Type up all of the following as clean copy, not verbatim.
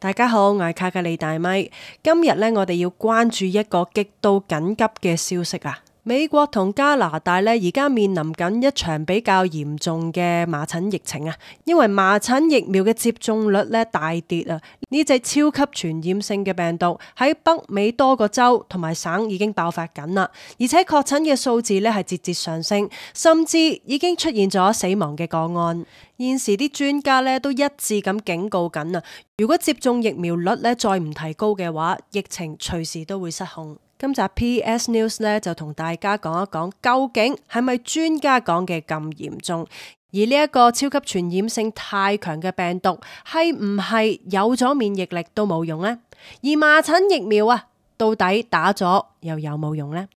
大家好，我係卡格里大咪。今日咧，我哋要關注一個極度緊急嘅消息啊！美國同加拿大咧，而家面臨緊一場比較嚴重嘅麻疹疫情啊！因為麻疹疫苗嘅接種率咧大跌啊！呢隻超級傳染性嘅病毒喺北美多個州同埋省已經爆發緊啦，而且確診嘅數字咧係節節上升，甚至已經出現咗死亡嘅個案。現時啲專家咧都一致咁警告緊啊！如果接種疫苗率咧再唔提高嘅話，疫情隨時都會失控。今集 PS News 咧就同大家講一講，究竟係咪專家講嘅咁嚴重？而呢一個超級傳染性太強嘅病毒，係唔係有咗免疫力都冇用呢？而麻疹疫苗啊，到底打咗又有冇用呢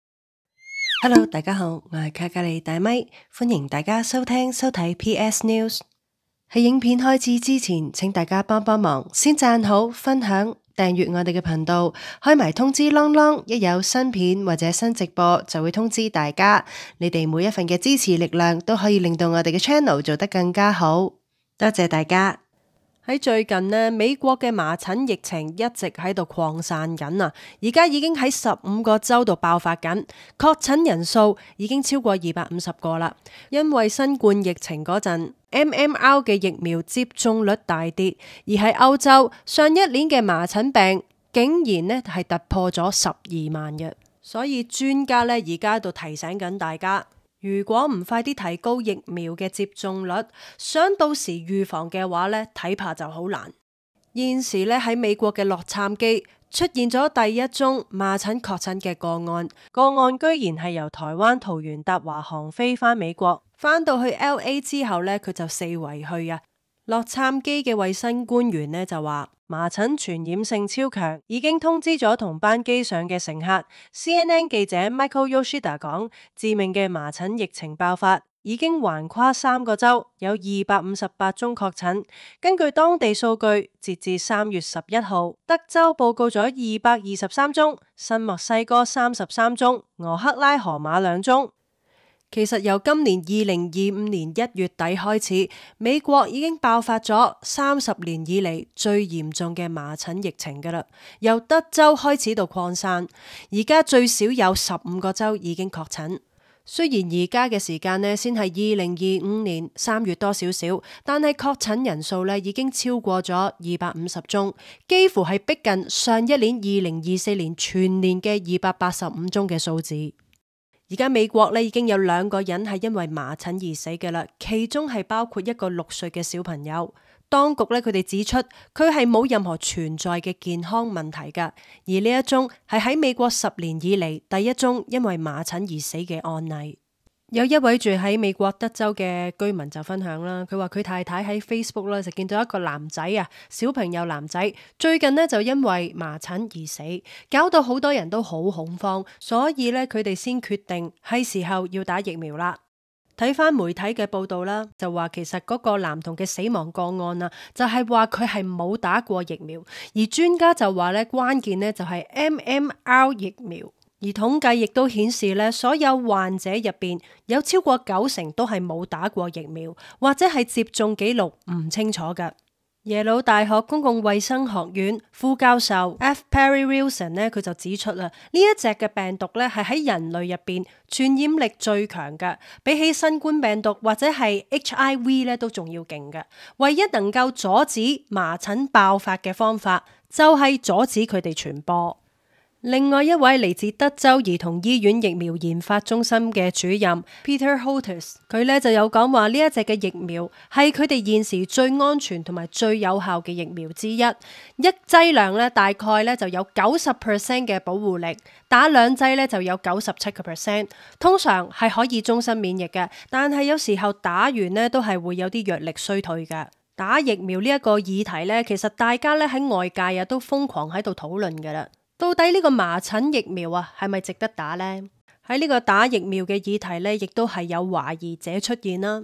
？Hello， 大家好，我係卡格里大咪，歡迎大家收聽收睇 PS News。喺影片開始之前，請大家幫忙，先讚好、分享、訂閱我哋嘅頻道，開埋通知啷啷，一有新片或者新直播就會通知大家。你哋每一份嘅支持力量都可以令到我哋嘅 channel 做得更加好，多謝大家。喺最近呢，美國嘅麻疹疫情一直喺度擴散緊啊！而家已經喺15個州度爆發緊，確診人數已經超過250個啦。因為新冠疫情嗰陣，MMR 嘅疫苗接種率大跌，而喺歐洲上一年嘅麻疹病竟然呢係突破咗12萬嘅，所以專家呢而家喺度提醒緊大家。如果唔快啲提高疫苗嘅接種率，想到時預防嘅話呢，睇怕就好難。現時呢，喺美國嘅洛杉磯出現咗第一宗麻疹確診嘅個案，個案居然係由台灣桃園搭華航飛返美國，返到去 LA 之後呢，佢就四圍去啊。洛杉磯嘅衛生官員呢就話，麻疹傳染性超強，已經通知咗同班機上嘅乘客。CNN 記者 Michael Yoshida 講，致命嘅麻疹疫情爆發已經橫跨3個州，有258宗確診。根據當地數據，截至3月11號，德州報告咗223宗，新墨西哥33宗，俄克拉荷馬2宗。其實由今年2025年1月底開始，美國已經爆發咗30年以嚟最嚴重嘅麻疹疫情㗎喇。由德州開始到擴散，而家最少有15個州已經確診。雖然而家嘅時間呢先係2025年3月多少少，但係確診人數呢已經超過咗250宗，幾乎係逼近上一年2024年全年嘅285宗嘅數字。而家美國咧已經有2個人係因為麻疹而死嘅啦，其中係包括一個6歲嘅小朋友。當局咧佢哋指出，佢係冇任何存在嘅健康問題噶，而呢一宗係喺美國10年以嚟第一宗因為麻疹而死嘅案例。有一位住喺美國德州嘅居民就分享啦，佢話佢太太喺 Facebook 咧就見到一個男仔啊，小朋友男仔最近呢就因為麻疹而死，搞到好多人都好恐慌，所以咧佢哋先決定係時候要打疫苗啦。睇翻媒體嘅報道啦，就話其實嗰個男童嘅死亡個案啊，就係話佢係冇打過疫苗，而專家就話咧關鍵呢就係 MMR 疫苗。而統計亦都顯示咧，所有患者入邊有超過90%都係冇打過疫苗，或者係接種記錄唔清楚嘅。耶魯大學公共衛生學院副教授 F. Perry Wilson 呢，佢就指出啦，呢一隻嘅病毒咧係喺人類入邊傳染力最強嘅，比起新冠病毒或者係 HIV 咧都仲要勁嘅。唯一能夠阻止麻疹爆發嘅方法，就係阻止佢哋傳播。另外一位嚟自德州兒童醫院疫苗研發中心嘅主任 Peter Hotez， 佢咧就有講話呢一隻嘅疫苗係佢哋現時最安全同埋最有效嘅疫苗之一，一劑量咧大概咧就有90% 嘅保護力，打2劑咧就有97%，通常係可以終身免疫嘅，但係有時候打完呢都係會有啲藥力衰退嘅。打疫苗呢一個議題咧，其實大家咧喺外界啊都瘋狂喺度討論㗎啦。到底呢個麻疹疫苗啊係咪值得打呢？喺呢個打疫苗嘅議題呢，亦都係有懷疑者出現啦。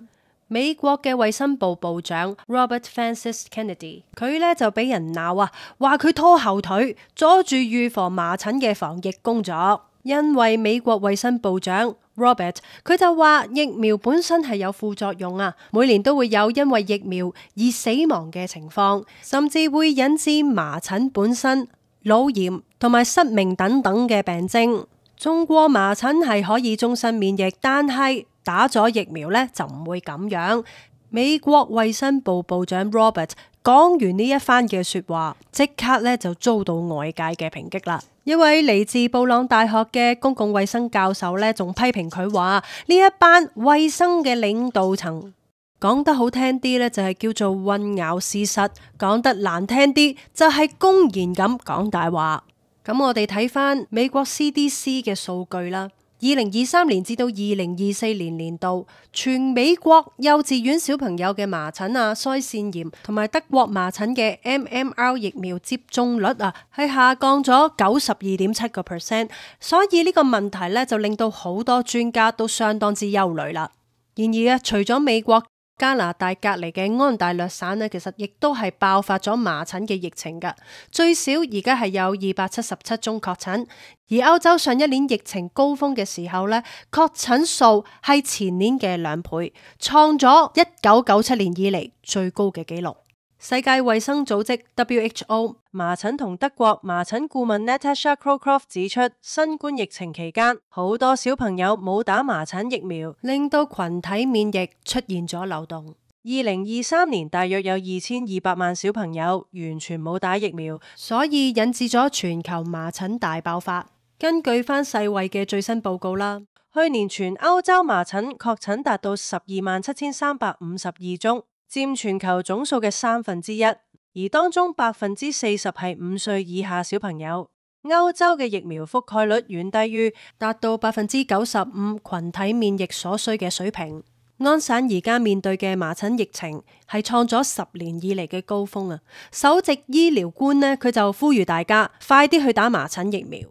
美國嘅衛生部部長 Robert Francis Kennedy， 佢呢就俾人鬧啊，話佢拖後腿，阻住預防麻疹嘅防疫工作。因為美國衛生部長 Robert， 佢就話疫苗本身係有副作用啊，每年都會有因為疫苗而死亡嘅情況，甚至會引致麻疹本身、腦炎同埋失明等等嘅病徵。中過麻疹係可以終身免疫，但係打咗疫苗呢就唔會咁樣。美國衛生部部長 Robert 講完呢一番嘅說話，即刻咧就遭到外界嘅抨擊啦。一位嚟自布朗大學嘅公共衛生教授咧，仲批評佢話呢一班衛生嘅領導層講得好聽啲咧，就係叫做混淆事實；講得難聽啲，就係公然咁講大話。咁我哋睇翻美國 CDC 嘅數據啦。2023年至到2024年年度，全美國幼稚園小朋友嘅麻疹啊、腮腺炎同埋德國麻疹嘅 MMR 疫苗接種率啊，係下降咗92.7%，所以呢個問題咧就令到好多專家都相當之憂慮啦。然而啊，除咗美國，加拿大隔籬嘅安大略省呢，其實亦都係爆發咗麻疹嘅疫情㗎，最少而家係有277宗確診，而歐洲上一年疫情高峰嘅時候呢，確診數係前年嘅2倍，創咗1997年以嚟最高嘅紀錄。世界衛生組織 WHO 麻疹同德國麻疹顧問 Natasha Crocroft 指出，新冠疫情期間好多小朋友冇打麻疹疫苗，令到群體免疫出現咗漏洞。2023年大約有2200萬小朋友完全冇打疫苗，所以引致咗全球麻疹大爆發。根據翻世衛嘅最新報告啦，去年全歐洲麻疹確診達到127,352宗。佔全球總數嘅1/3，而當中40%係5歲以下小朋友。歐洲嘅疫苗覆蓋率遠低於達到95%群體免疫所需嘅水平。安省而家面對嘅麻疹疫情係創咗10年以嚟嘅高峰啊！首席醫療官呢，佢就呼籲大家快啲去打麻疹疫苗。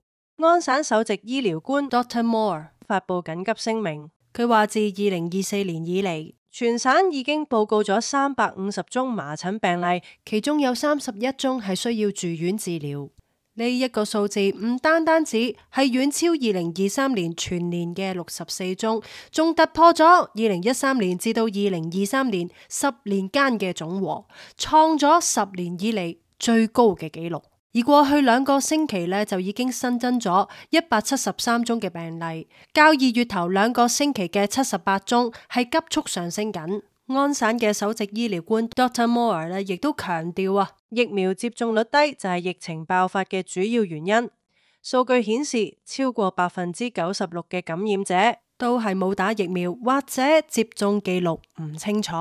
安省首席醫療官 Dr. Moore 發布緊急聲明，佢話自2024年以嚟，全省已經報告咗350宗麻疹病例，其中有31宗係需要住院治療。呢一個數字唔單單止係遠超2023年全年嘅64宗，仲突破咗2013年至到2023年10年間嘅總和，創咗10年以嚟最高嘅紀錄。而過去2個星期呢，就已經新增咗173宗嘅病例，較2月頭2個星期嘅78宗係急速上升緊。安省嘅首席醫療官 Dr. Moore 呢，亦都強調啊，疫苗接種率低就係疫情爆發嘅主要原因。數據顯示，超過96%嘅感染者都係冇打疫苗或者接種記錄唔清楚。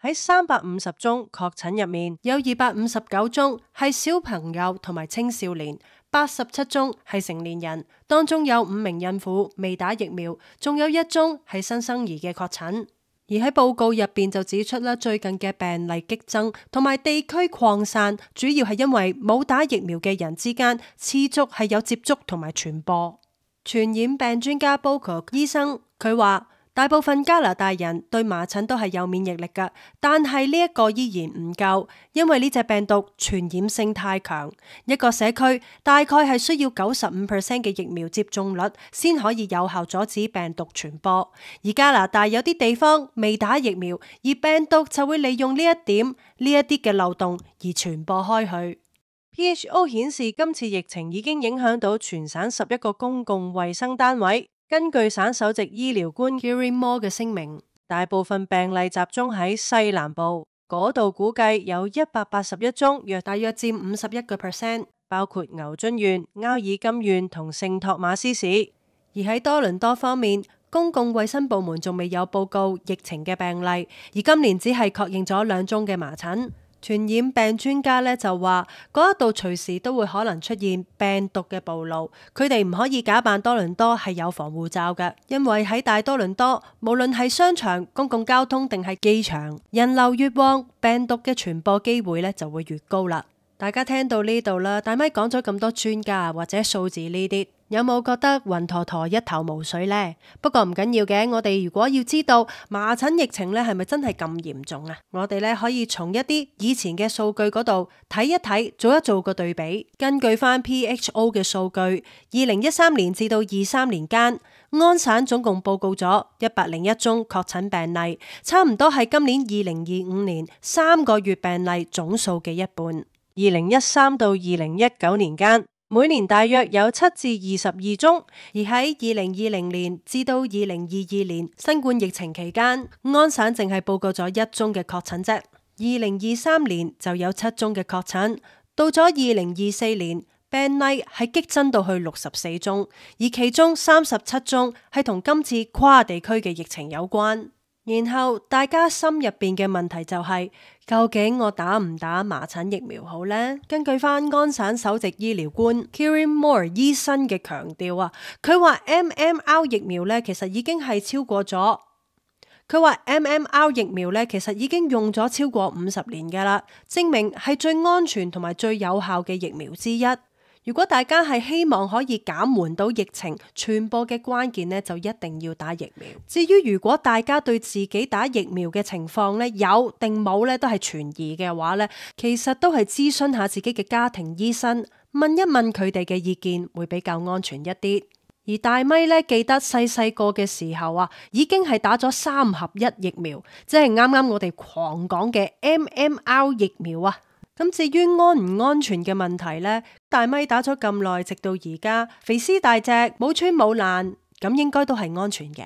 喺350宗確診入面，有259宗係小朋友同埋青少年，87宗係成年人，當中有5名孕婦未打疫苗，仲有1宗係新生兒嘅確診。而喺報告入邊就指出啦，最近嘅病例激增同埋地區擴散，主要係因為冇打疫苗嘅人之間持續係有接觸同埋傳播。傳染病專家 Bowker 醫生佢話，大部分加拿大人對麻疹都係有免疫力㗎，但係呢一個依然唔夠，因為呢隻病毒傳染性太強。一個社區大概係需要95% 嘅疫苗接種率先可以有效阻止病毒傳播。而加拿大有啲地方未打疫苗，而病毒就會利用呢一點呢一啲嘅漏洞而傳播開去。PHO 顯示今次疫情已經影響到全省11個公共衛生單位。根據省首席醫療官 Gary Moore 嘅聲明，大部分病例集中喺西南部，嗰度估計有181宗，大約佔51%，包括牛津縣、厄爾金縣同聖托馬斯市。而喺多倫多方面，公共衛生部門仲未有報告疫情嘅病例，而今年只係確認咗2宗嘅麻疹。傳染病專家咧就話，嗰一度隨時都會可能出現病毒嘅暴露，佢哋唔可以假扮多倫多係有防護罩嘅，因為喺大多倫多，無論係商場、公共交通定係機場，人流越旺，病毒嘅傳播機會咧就會越高啦。大家聽到呢度啦，大咪講咗咁多專家或者數字呢啲，有冇覺得暈陀陀一頭霧水呢？不過唔緊要嘅，我哋如果要知道麻疹疫情咧係咪真係咁嚴重啊？我哋咧可以從一啲以前嘅數據嗰度睇一睇，做一做個對比。根據翻 PHO 嘅數據，2013年至到23年間，安省總共報告咗101宗確診病例，差唔多係今年2025年3個月病例總數嘅一半。2013到2019年間，每年大約有7至22宗，而喺2020年至到2022年新冠疫情期間，安省淨係報告咗1宗嘅確診啫。2023年就有7宗嘅確診，到咗2024年，病例係激增到去64宗，而其中37宗係同今次跨地區嘅疫情有關。然後大家心入邊嘅問題就係，究竟我打唔打麻疹疫苗好呢？根據翻安省首席醫療官 Kieran Moore 醫生嘅強調啊，佢話 MMR 疫苗咧其實已經係超過咗，佢話 MMR 疫苗咧其實已經用咗超過50年噶啦，證明係最安全同埋最有效嘅疫苗之一。如果大家係希望可以減緩到疫情傳播嘅關鍵呢，就一定要打疫苗。至於如果大家對自己打疫苗嘅情況呢，有定冇呢都係存疑嘅話呢，其實都係諮詢下自己嘅家庭醫生，問一問佢哋嘅意見，會比較安全一啲。而大咪呢，記得細個嘅時候啊，已經係打咗3合1疫苗，即係啱啱我哋狂講嘅 MMR 疫苗啊。咁至於安唔安全嘅問題呢，大咪打咗咁耐，直到而家肥屍大隻，冇穿冇爛，咁應該都係安全嘅。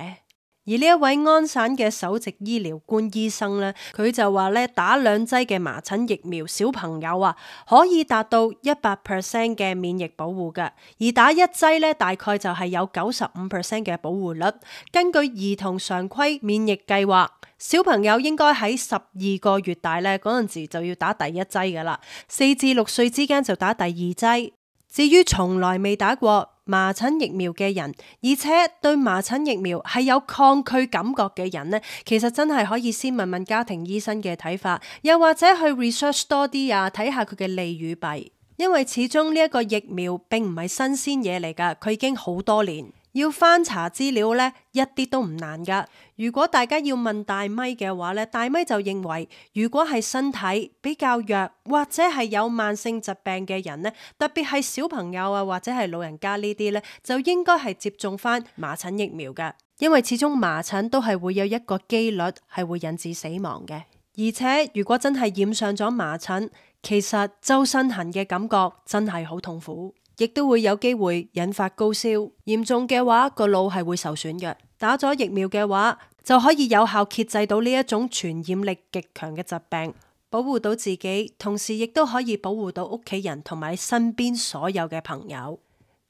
而呢一位安省嘅首席醫療官醫生呢，佢就話咧，打2劑嘅麻疹疫苗，小朋友啊可以達到100% 嘅免疫保護㗎，而打1劑咧大概就係有95% 嘅保護率。根據兒童常規免疫計劃，小朋友應該喺12個月大咧嗰陣時就要打第1劑㗎啦，4至6歲之間就打第2劑。至於從來未打過麻疹疫苗嘅人，而且對麻疹疫苗係有抗拒感覺嘅人呢，其實真係可以先問問家庭醫生嘅睇法，又或者去 research 多啲啊，睇下佢嘅利與弊。因為始終呢一個疫苗並唔係新鮮嘢嚟㗎，佢已經好多年。要翻查資料呢，一啲都唔難㗎。如果大家要問大咪嘅話呢，大咪就認為，如果係身體比較弱或者係有慢性疾病嘅人呢，特別係小朋友啊或者係老人家呢啲呢，就應該係接種翻麻疹疫苗㗎。因為始終麻疹都係會有一個機率係會引致死亡嘅，而且如果真係染上咗麻疹，其實周身痕嘅感覺真係好痛苦。亦都會有機會引發高燒，嚴重嘅話個腦係會受損嘅。打咗疫苗嘅話，就可以有效遏制到呢一種傳染力極強嘅疾病，保護到自己，同時亦都可以保護到屋企人同埋身邊所有嘅朋友。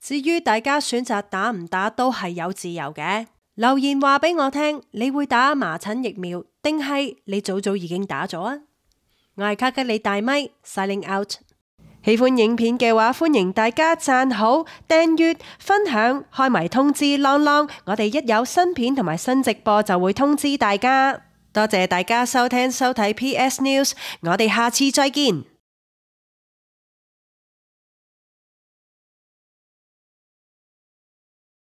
至於大家選擇打唔打都係有自由嘅，留言話俾我聽，你會打麻疹疫苗定係你早早已經打咗啊？我係卡吉里大咪 ，signing out。喜歡影片嘅話，歡迎大家讚好、訂閱、分享、開埋通知啷啷，我哋一有新片同埋新直播就會通知大家。多謝大家收聽收睇 PS News，我哋下次再見。